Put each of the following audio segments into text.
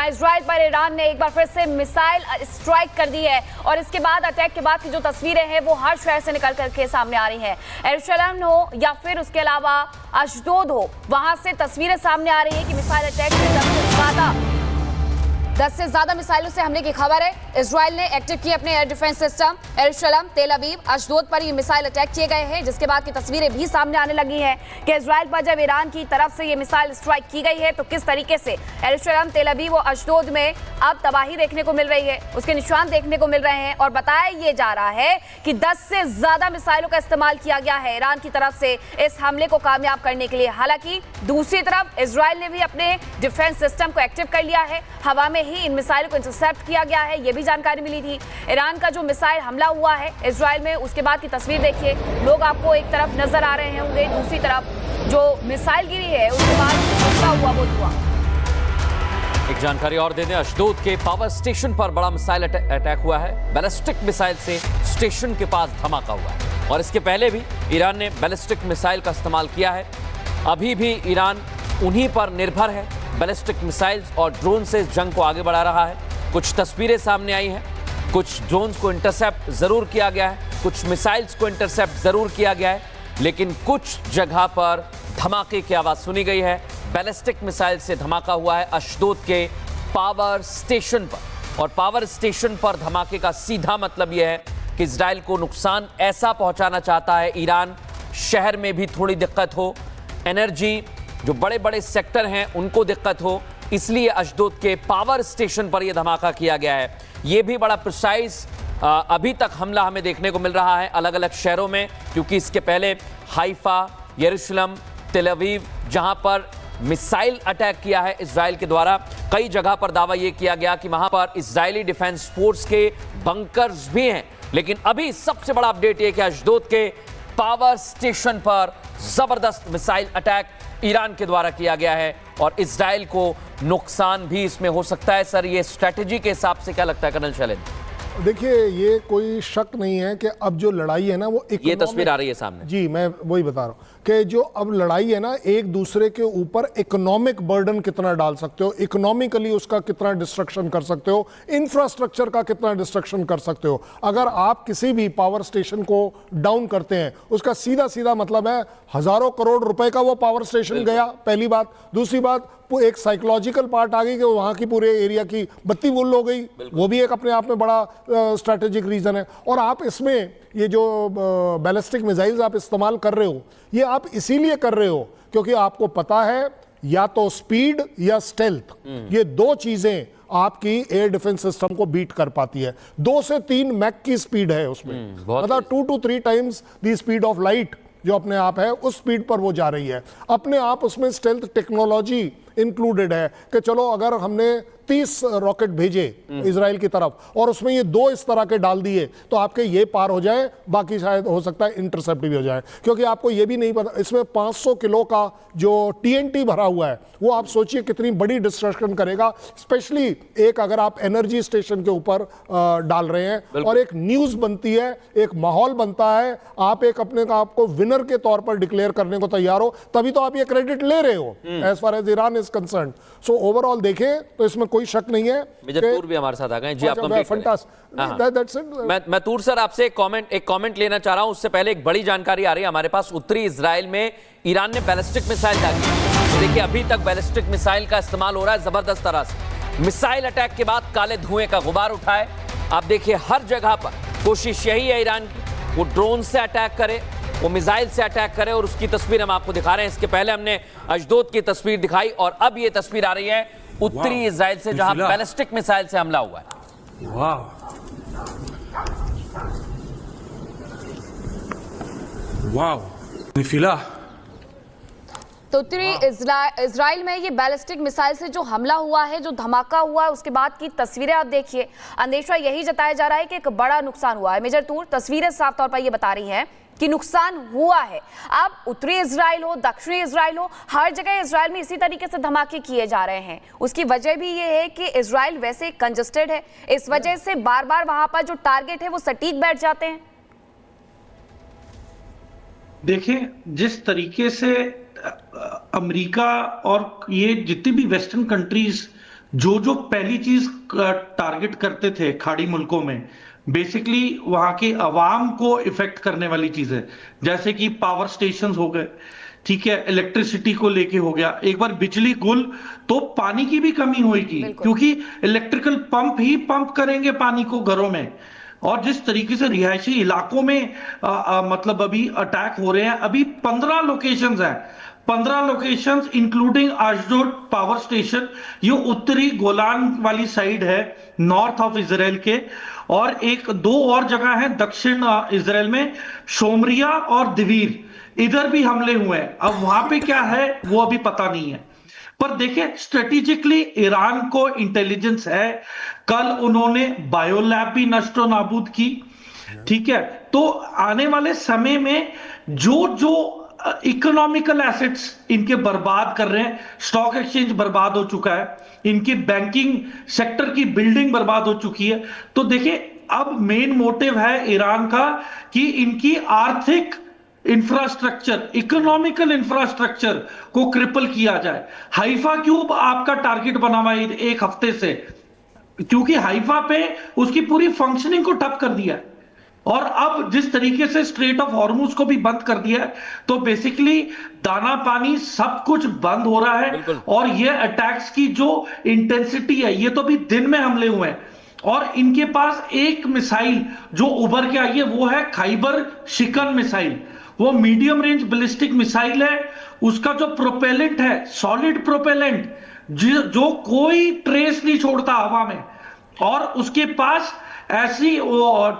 जहां इजराइल पर ईरान ने एक बार फिर से मिसाइल स्ट्राइक कर दी है और इसके बाद अटैक के बाद की जो तस्वीरें हैं वो हर शहर से निकल करके सामने आ रही हैं। यरूशलेम हो या फिर उसके अलावा अशदोद हो, वहां से तस्वीरें सामने आ रही है कि मिसाइल अटैक से 10 से ज्यादा मिसाइलों से हमले की खबर है। इजराइल ने एक्टिव किए अपने एयर डिफेंस सिस्टम। यरूशलेम, तेल अवीव, अशदोद पर ये मिसाइल अटैक किए गए हैं, जिसके बाद की तस्वीरें भी सामने आने लगी हैं कि इजराइल पर जब ईरान की तरफ से ये मिसाइल स्ट्राइक की गई है तो किस तरीके से यरूशलेम, तेल अवीव और अशदोद में अब तबाही देखने को मिल रही है, उसके निशान देखने को मिल रहे हैं। और बताया ये जा रहा है कि 10 से ज्यादा मिसाइलों का इस्तेमाल किया गया है ईरान की तरफ से इस हमले को कामयाब करने के लिए। हालांकि दूसरी तरफ इजराइल ने भी अपने डिफेंस सिस्टम को एक्टिव कर लिया है। हवा में ही इन मिसाइल को इंटरसेप्ट किया गया है, ये भी जानकारी मिली थी। ईरान का जो मिसाइल हमला हुआ है इजराइल में, उसके बाद की तस्वीर देखिए। लोग आपको एक तरफ नजर आ रहे होंगे, दूसरी तरफ जो मिसाइल गिरी है उसके बाद हमला हुआ वो धुआं। एक जानकारी और दे दें, अशदोद के पावर स्टेशन पर बड़ा मिसाइल अटैक हुआ है। बैलिस्टिक मिसाइल से स्टेशन के पास धमाका हुआ है और इसके पहले भी ईरान ने बैलिस्टिक मिसाइल का इस्तेमाल किया है। अभी भी ईरान उन्हीं पर निर्भर है। बैलिस्टिक मिसाइल्स और ड्रोन से इस जंग को आगे बढ़ा रहा है। कुछ तस्वीरें सामने आई हैं, कुछ ड्रोन्स को इंटरसेप्ट जरूर किया गया है, कुछ मिसाइल्स को इंटरसेप्ट जरूर किया गया है, लेकिन कुछ जगह पर धमाके की आवाज सुनी गई है। बैलिस्टिक मिसाइल से धमाका हुआ है अशदोद के पावर स्टेशन पर, और पावर स्टेशन पर धमाके का सीधा मतलब यह है कि इजराइल को नुकसान ऐसा पहुंचाना चाहता है ईरान, शहर में भी थोड़ी दिक्कत हो, एनर्जी जो बड़े बड़े सेक्टर हैं उनको दिक्कत हो, इसलिए अशदोद के पावर स्टेशन पर यह धमाका किया गया है। यह भी बड़ा प्रिसाइज अभी तक हमला हमें देखने को मिल रहा है अलग अलग शहरों में, क्योंकि इसके पहले हाइफा, यरूशलेम, तेल अवीव, जहां पर मिसाइल अटैक किया है इजराइल के द्वारा, कई जगह पर दावा यह किया गया कि वहां पर इजरायली डिफेंस फोर्स के बंकर्स भी हैं। लेकिन अभी सबसे बड़ा अपडेट यह कि अशदोद के पावर स्टेशन पर जबरदस्त मिसाइल अटैक ईरान के द्वारा किया गया है और इजराइल को नुकसान भी इसमें हो सकता है। सर, ये स्ट्रेटेजी के हिसाब से क्या लगता है कर्नल शैलेंद्र? देखिए, ये कोई शक नहीं है कि अब जो लड़ाई है ना वो ये तस्वीर आ रही है सामने। जी, मैं वही बता रहा हूँ कि जो अब लड़ाई है ना, एक दूसरे के ऊपर इकोनॉमिक बर्डन कितना डाल सकते हो, इकोनॉमिकली उसका कितना डिस्ट्रक्शन कर सकते हो, इंफ्रास्ट्रक्चर का कितना डिस्ट्रक्शन कर सकते हो। अगर आप किसी भी पावर स्टेशन को डाउन करते हैं, उसका सीधा सीधा मतलब है हजारों करोड़ रुपए का वो पावर स्टेशन गया, पहली बात। दूसरी बात, एक साइकोलॉजिकल पार्ट आ गई कि वहां की पूरे एरिया की बत्ती गुल हो गई, वो भी एक अपने आप में बड़ा स्ट्रैटेजिक रीजन है। और आप इसमें ये जो बैलिस्टिक मिसाइल्स आप इस्तेमाल कर रहे हो, ये आप इसीलिए कर रहे हो क्योंकि आपको पता है या तो स्पीड या स्टेल्थ, ये दो चीजें आपकी एयर डिफेंस सिस्टम को बीट कर पाती है। 2 से 3 मैक की स्पीड है उसमें, मतलब 2 to 3 times the speed of light जो अपने आप है उस स्पीड पर वो जा रही है। अपने आप उसमें स्टेल्थ टेक्नोलॉजी इंक्लूडेड है कि चलो अगर हमने 30 रॉकेट भेजे इजराइल की तरफ और उसमें ये 2 इस तरह के डाल दिए तो आपके ये पार हो जाए, बाकी शायद हो सकता है इंटरसेप्ट भी हो जाए। क्योंकि आपको ये भी नहीं पता, इसमें 500 किलो का जो TNT भरा हुआ है वो आप सोचिए कितनी बड़ी डिस्ट्रक्शन करेगा, स्पेशली एक अगर आप एनर्जी स्टेशन के ऊपर डाल रहे हैं और एक न्यूज बनती है, एक माहौल बनता है, आप एक अपने आप को विनर के तौर पर डिक्लेयर करने को तैयार हो, तभी तो आप ये क्रेडिट ले रहे हो as far as Iran is concerned. So overall देखें तो इसमें कोई शक नहीं है। मेजर तूर भी हमारे साथ आ गए जी, आप कंप्लीट करें। मैं तूर सर आपसे एक कमेंट लेना चाह रहा हूं, उससे पहले एक बड़ी जानकारी आ रही है हमारे पास। उत्तरी इजराइल में ईरान ने बैलिस्टिक मिसाइल दागी। देखिए, अभी तक बैलिस्टिक मिसाइल का इस्तेमाल हो रहा है जबरदस्त तरह से। मिसाइल अटैक के बाद काले धुएं का गुबार उठा है। आप देखिए, हर जगह पर कोशिश यही है ईरान की, वो ड्रोन से अटैक करे, वो मिसाइल से अटैक करे, और उसकी तस्वीर हम आपको दिखा रहे हैं। इसके पहले हमने अशदोद की तस्वीर दिखाई और अब ये तस्वीर आ रही है उत्तरी इजराइल से, जहां बैलिस्टिक मिसाइल से हमला हुआ है। वाह, वाह, निफिला। तो उत्तरी इजराइल में ये बैलिस्टिक मिसाइल से जो हमला हुआ है, जो धमाका हुआ है, उसके बाद की तस्वीरें आप देखिए। अंदेशा यही जताया जा रहा है कि एक बड़ा नुकसान हुआ है। मेजर तूर, तस्वीरें साफ तौर पर ये बता रही हैं कि नुकसान हुआ है। अब उत्तरी इजराइल हो, दक्षिणी इजराइल हो, हर जगह इजराइल में इसी तरीके से धमाके किए जा रहे हैं। उसकी वजह भी ये है कि इजराइल वैसे कंजस्टेड है, इस वजह से बार बार वहां पर जो टारगेट है वो सटीक बैठ जाते हैं। देखिए, जिस तरीके से अमेरिका और ये जितनी भी वेस्टर्न कंट्रीज जो जो पहली चीज टारगेट करते थे खाड़ी मुल्कों में, बेसिकली वहां के अवाम को इफेक्ट करने वाली चीजें, जैसे कि पावर स्टेशंस हो गए, ठीक है, इलेक्ट्रिसिटी को लेके हो गया, एक बार बिजली गुल तो पानी की भी कमी होगी, क्योंकि इलेक्ट्रिकल पंप ही पंप करेंगे पानी को घरों में। और जिस तरीके से रिहायशी इलाकों में मतलब अभी अटैक हो रहे हैं, अभी 15 लोकेशंस हैं, 15 लोकेशंस इंक्लूडिंग अशडोद पावर स्टेशन, ये उत्तरी गोलान वाली साइड है, नॉर्थ ऑफ इजराइल के, और एक दो और जगह है दक्षिण इजराइल में, शोमरिया और दिवीर, इधर भी हमले हुए हैं। अब वहां पे क्या है वो अभी पता नहीं है, पर देखिए स्ट्रेटेजिकली ईरान को इंटेलिजेंस है। कल उन्होंने बायोलैब भी नष्टो नाबूद की, ठीक है। तो आने वाले समय में जो जो इकोनॉमिकल एसेट्स इनके बर्बाद कर रहे हैं, स्टॉक एक्सचेंज बर्बाद हो चुका है, इनकी बैंकिंग सेक्टर की बिल्डिंग बर्बाद हो चुकी है। तो देखिए अब मेन मोटिव है ईरान का कि इनकी आर्थिक इंफ्रास्ट्रक्चर, इकोनॉमिकल इंफ्रास्ट्रक्चर को क्रिपल किया जाए। हाइफा क्यूब आपका टारगेट बना हुआ है एक हफ्ते से, क्योंकि हाइफा पे उसकी पूरी फंक्शनिंग को ठप कर दिया है। और अब जिस तरीके से स्ट्रेट ऑफ हॉर्मुज को भी बंद कर दिया है, तो बेसिकली दाना पानी सब कुछ बंद हो रहा है। और ये अटैक्स की जो इंटेंसिटी है, ये तो भी दिन में हमले हुए हैं। और इनके पास एक मिसाइल जो उभर के आई है वो है खैबर शिकन मिसाइल, वो मीडियम रेंज बैलिस्टिक मिसाइल है। उसका जो प्रोपेलेंट है सॉलिड प्रोपेलेंट, जो कोई ट्रेस नहीं छोड़ता हवा में, और उसके पास ऐसी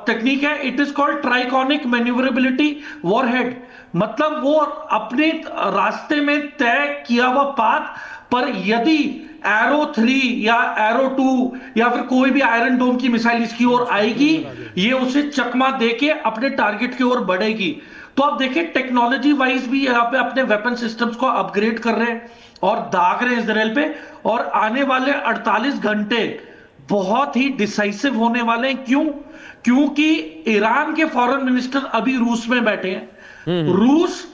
टेक्निक है, it is called triconic manoeuvrability warhead. मतलब वो अपने रास्ते में तय किया हुआ पाथ पर यदि एरो 3 या एरो 2 या फिर कोई भी आयरन डोम की मिसाइल इसकी ओर आएगी, ये उसे चकमा देके अपने टारगेट की ओर बढ़ेगी। तो आप देखिए टेक्नोलॉजी वाइज भी यहाँ पे अपने वेपन सिस्टम्स को अपग्रेड कर रहे हैं और दाग रहे हैं इजराइल पे। और आने वाले 48 घंटे बहुत ही डिसाइसिव होने वाले हैं। क्यों? क्योंकि ईरान के फॉरेन मिनिस्टर अभी रूस में बैठे हैं। रूस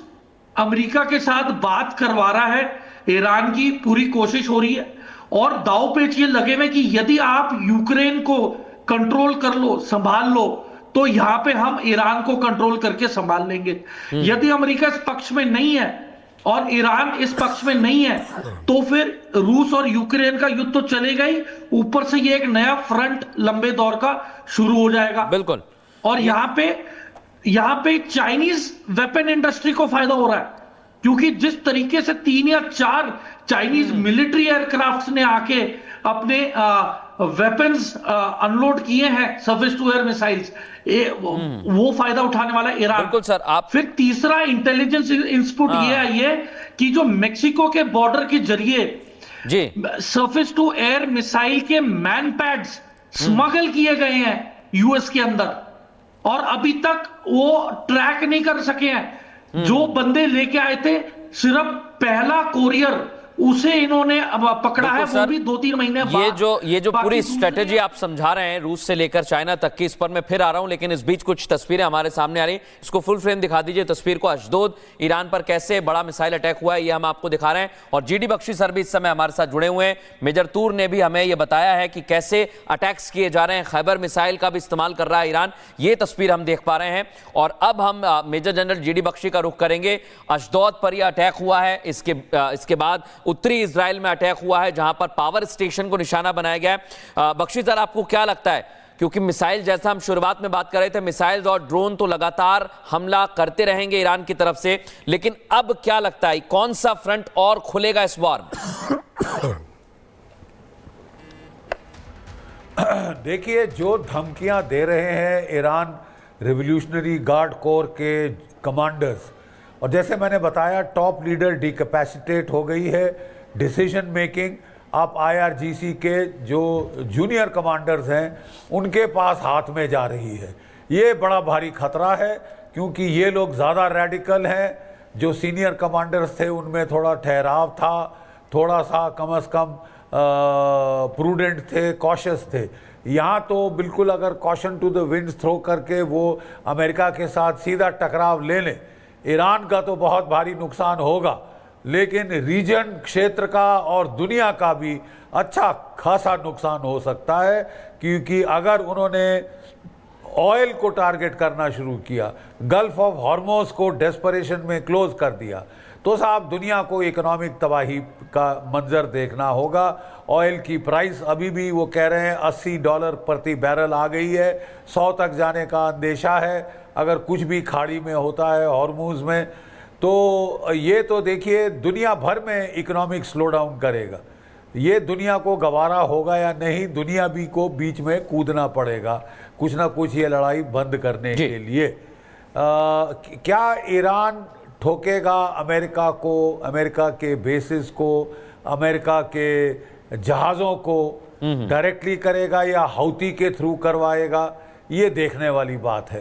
अमेरिका के साथ बात करवा रहा है, ईरान की पूरी कोशिश हो रही है, और दाव पेच ये लगे हुए कि यदि आप यूक्रेन को कंट्रोल कर लो, संभाल लो, तो यहां पे हम ईरान को कंट्रोल करके संभाल लेंगे। यदि अमेरिका इस पक्ष में नहीं है और ईरान इस पक्ष में नहीं है, तो फिर रूस और यूक्रेन का युद्ध तो चलेगा ही, ऊपर से ये एक नया फ्रंट लंबे दौर का शुरू हो जाएगा। बिल्कुल। और यहां पे चाइनीज वेपन इंडस्ट्री को फायदा हो रहा है, क्योंकि जिस तरीके से 3 या 4 चाइनीज मिलिट्री एयरक्राफ्ट ने आके अपने वेपन्स अनलोड किए हैं, सर्फेस टू एयर मिसाइल्स, वो फायदा उठाने वाला है ईरान। बिल्कुल सर। आप फिर तीसरा इंटेलिजेंस इनपुट ये आई है कि जो मेक्सिको के बॉर्डर के जरिए जी सर्फेस टू एयर मिसाइल के मैन पैड्स स्मगल किए गए हैं यूएस के अंदर, और अभी तक वो ट्रैक नहीं कर सके हैं। जो बंदे लेके आए थे, सिर्फ पहला कोरियर उसे इन्होंने अब पकड़ा है, वो भी 2-3 महीने बाद। ये जो पूरी स्ट्रेटेजी आप समझा रहे हैं रूस से लेकर चाइना तक की, इस पर मैं फिर आ रहा हूं, लेकिन इस बीच कुछ तस्वीरें हमारे सामने आ रही हैं। इसको फुल फ्रेम दिखा दीजिए तस्वीर को। अशदोद ईरान पर कैसे बड़ा मिसाइल अटैक हुआ है, ये हम आपको दिखा रहे हैं। और जीडी बख्शी सर भी इस समय हमारे साथ जुड़े हुए हैं। मेजर तूर ने भी हमें यह बताया है कि कैसे अटैक्स किए जा रहे हैं, खैबर मिसाइल का भी इस्तेमाल कर रहा है ईरान, ये तस्वीर हम देख पा रहे हैं। और अब हम मेजर जनरल जीडी बख्शी का रुख करेंगे। अशदोद पर यह अटैक हुआ है, इसके बाद उत्तरी इजराइल में अटैक हुआ है, जहां पर पावर स्टेशन को निशाना बनाया गया है। बख्शी सर, आपको क्या लगता है, क्योंकि मिसाइल, जैसा हम शुरुआत में बात कर रहे थे, मिसाइल्स और ड्रोन तो लगातार हमला करते रहेंगे ईरान की तरफ से, लेकिन अब क्या लगता है कौन सा फ्रंट और खुलेगा इस बार? देखिए, जो धमकियां दे रहे हैं ईरान रिवॉल्यूशनरी गार्ड कोर के कमांडर्स, और जैसे मैंने बताया टॉप लीडर डिकैपेसिटेट हो गई है, डिसीजन मेकिंग आप IRGC के जो जूनियर कमांडर्स हैं उनके पास हाथ में जा रही है। ये बड़ा भारी खतरा है, क्योंकि ये लोग ज़्यादा रेडिकल हैं। जो सीनियर कमांडर्स थे उनमें थोड़ा ठहराव था, थोड़ा सा कम से कम प्रूडेंट थे, कॉशियस थे। यहाँ तो बिल्कुल अगर caution to the wind throw करके वो अमेरिका के साथ सीधा टकराव ले लें, ईरान का तो बहुत भारी नुकसान होगा। लेकिन रीजन, क्षेत्र का और दुनिया का भी अच्छा खासा नुकसान हो सकता है, क्योंकि अगर उन्होंने ऑयल को टारगेट करना शुरू किया, गल्फ ऑफ हॉर्मोज को डेस्परेशन में क्लोज कर दिया, तो साहब दुनिया को इकोनॉमिक तबाही का मंजर देखना होगा। ऑयल की प्राइस अभी भी वो कह रहे हैं $80 प्रति बैरल आ गई है, 100 तक जाने का अंदेशा है अगर कुछ भी खाड़ी में होता है हॉर्मूज में। तो ये तो देखिए दुनिया भर में इकोनॉमिक स्लो डाउन करेगा। ये दुनिया को गवारा होगा या नहीं, दुनिया भी को बीच में कूदना पड़ेगा कुछ ना कुछ ये लड़ाई बंद करने के लिए। क्या ईरान ठोकेगा अमेरिका को, अमेरिका के बेसिस को, अमेरिका के जहाज़ों को डायरेक्टली करेगा या हौती के थ्रू करवाएगा, ये देखने वाली बात है।